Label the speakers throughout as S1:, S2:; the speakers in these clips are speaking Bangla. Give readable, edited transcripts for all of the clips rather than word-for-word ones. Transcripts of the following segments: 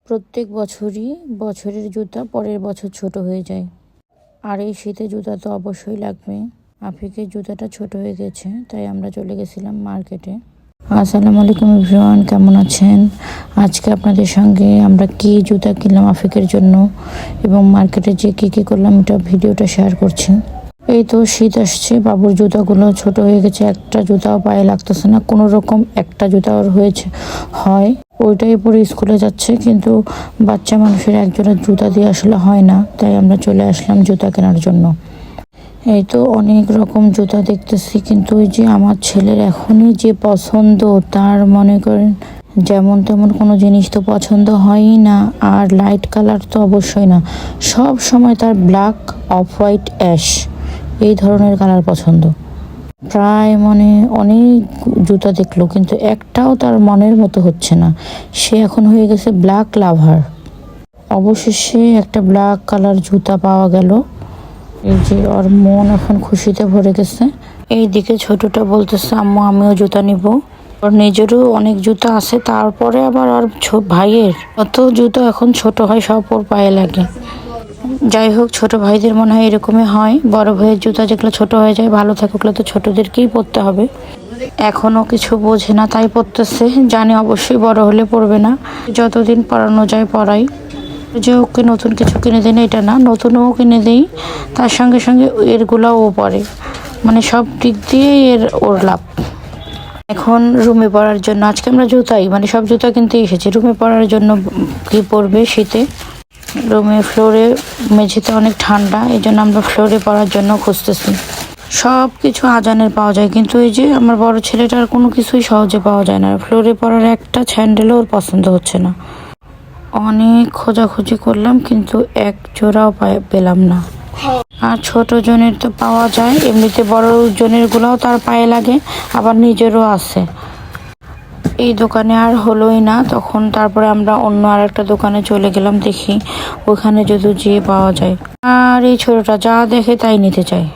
S1: প্রত্যেক বছরই বছরের জুতা পরের বছর ছোট হয়ে যায়। আর এই শীতে জুতা তো অবশ্যই লাগবে। আফিকের জুতাটা ছোট হয়ে গেছে, তাই আমরা চলে গেছিলাম মার্কেটে। আসসালামু আলাইকুম এভরিওয়ান, কেমন আছেন? আজকে আপনাদের সঙ্গে আমরা কি জুতা কিনলাম আফিকের জন্য এবং মার্কেটে যে কি করলাম এটা ভিডিওটা শেয়ার করছি। এই তো শীত আসছে, বাবুর জুতাগুলো ছোট হয়ে গেছে, একটা জুতাও পায়ে লাগতেছে না, কোনো রকম একটা জুতা ওর হয় ওইটাই পরে স্কুলে যাচ্ছে, কিন্তু বাচ্চা মানুষের একজোড়া জুতা দিয়ে আসলে হয় না, তাই আমরা চলে আসলাম জুতা কেনার জন্য। এই তো অনেক রকম জুতা দেখতেছি, কিন্তু ওই যে আমার ছেলের এখনই যে পছন্দ, তার মনে করেন যেমন তেমন কোনো জিনিস তো পছন্দ হয়ই না। আর লাইট কালার তো অবশ্যই না, সব সময় তার ব্ল্যাক, অফ হোয়াইট, অ্যাশ এই ধরনের কালার পছন্দ। প্রায় অনেক জুতা দেখলো, কিন্তু একটাও তার মনের মতো হচ্ছে না। সে এখন হয়ে গেছে ব্ল্যাক লাভার। অবশেষে একটা ব্ল্যাক কালার জুতা পাওয়া গেল। এই যে ওর মন এখন খুশিতে ভরে গেছে। এইদিকে ছোটটা বলতেছে আম্মু আমিও জুতা নিব। ওর নিজেরও অনেক জুতা আছে, তারপরে আবার ওর ভাইয়ের অত জুতো এখন ছোট হয়, সব ওর পায়ে লাগে। যাই হোক, ছোট ভাইদের মনে হয় এরকমই হয়, বড় ভাইয়ের জুতা যেগুলো ছোট হয়ে যায় ভালো থাকে, ওগুলো তো ছোটদেরকেই পরতে হবে। এখনও কিছু বোঝে না, তাই পরতেছে। জানি অবশ্যই বড় হলে পরবে না, যতদিন পরানো যায় পরাই। যে ওকে নতুন কিছু কিনে দেন এটা না, নতুনও কিনে দেই, তার সঙ্গে সঙ্গে এরগুলাও ও পরে, মানে সব দিক দিয়ে ওর লাভ। এখন রুমে পরার জন্য আজকে আমরা জুতাই সব জুতা কিনতে এসেছি। রুমে পরার জন্য কি পরবে শীতে, রুমে ফ্লোরে মেঝেতে অনেক ঠান্ডা, এই জন্য আমরা ফ্লোরে পরার জন্য খুঁজতেছি। সব কিছু আজানের পাওয়া যায়, কিন্তু এই যে আমার বড় ছেলেটার কোনো কিছুই সহজে পাওয়া যায় না। ফ্লোরে পরার একটা স্যান্ডেলও ওর পছন্দ হচ্ছে না। অনেক খোঁজাখুঁজি করলাম, কিন্তু এক জোড়াও পেলাম না। আর ছোট জনের তো পাওয়া যায়, এমনিতে বড় জনের গুলাও তার পায়ে লাগে, আবার নিজেরও আছে। এই দোকানে আর হলোই না, তখন তারপরে আমরা অন্য আর একটা দোকানে চলে গেলাম, দেখি ওখানে যদি যেয়ে পাওয়া যায়। আর এই ছোটটা যা দেখে তাই নিতে চায়।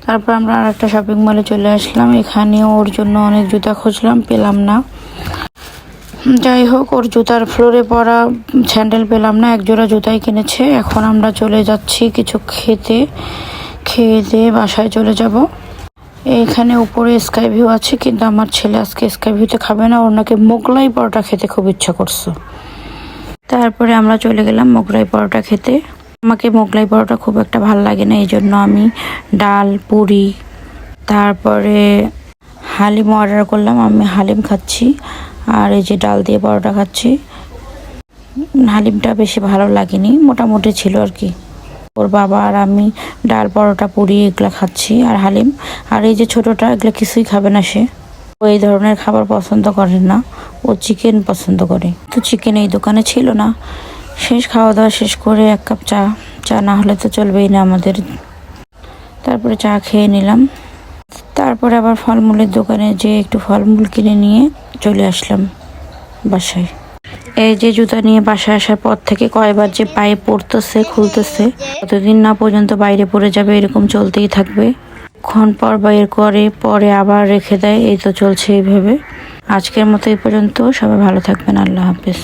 S1: তারপর আমরা আর একটা শপিং মলে চলে আসলাম, এখানেও ওর জন্য অনেক জুতা খুঁজলাম, পেলাম না। যাই হোক, ওর জুতার ফ্লোরে পরা স্যান্ডেল পেলাম না, এক জোড়া জুতাই কিনেছে। এখন আমরা চলে যাচ্ছি কিছু খেয়ে দিয়ে বাসায় চলে যাব। এইখানে উপরে স্কাই ভিউ আছে, কিন্তু আমার ছেলে আজকে স্কাই ভিউতে খাবে না, ওর নাকি মোগলাই পরোটা খেতে খুব ইচ্ছা করছে। তারপরে আমরা চলে গেলাম মোগলাই পরোটা খেতে। আমাকে মোগলাই পরোটা খুব একটা ভালো লাগে না, এই জন্য আমি ডাল, পুরি, তারপরে হালিম অর্ডার করলাম। আমি হালিম খাচ্ছি, আর এই যে ডাল দিয়ে পরোটা খাচ্ছি। হালিমটা বেশি ভালো লাগেনি, মোটামুটি ছিল আর কি। ওর বাবা আর আমি ডাল, পরোটা, পুরি এগুলা খাচ্ছি, আর হালিম। আর এই যে ছোটটা এগুলো কিছুই খাবে না, সে ওই ধরনের খাবার পছন্দ করে না, ও চিকেন পছন্দ করে। তো চিকেন এই দোকানে ছিল না। খাওয়া দাওয়া শেষ করে এক কাপ চা না হলে তো চলবেই না আমাদের। তারপরে চা খেয়ে নিলাম। তারপরে আবার ফলমূলের দোকানে যে একটু ফলমূল কিনে নিয়ে চলে আসলাম বাসায়। এই যে জুতা নিয়ে বাসায় আসার পর থেকে কয়বার যে পায়ে পড়তেছে, খুলতেছে, কতদিন না পর্যন্ত বাইরে পড়ে যাবে, এরকম চলতেই থাকবে। ক্ষণ পর বাইর করে, পরে আবার রেখে দেয়, এই তো চলছে এইভাবে। আজকের মতো এই পর্যন্ত, সবাই ভালো থাকবেন, আল্লাহ হাফেজ।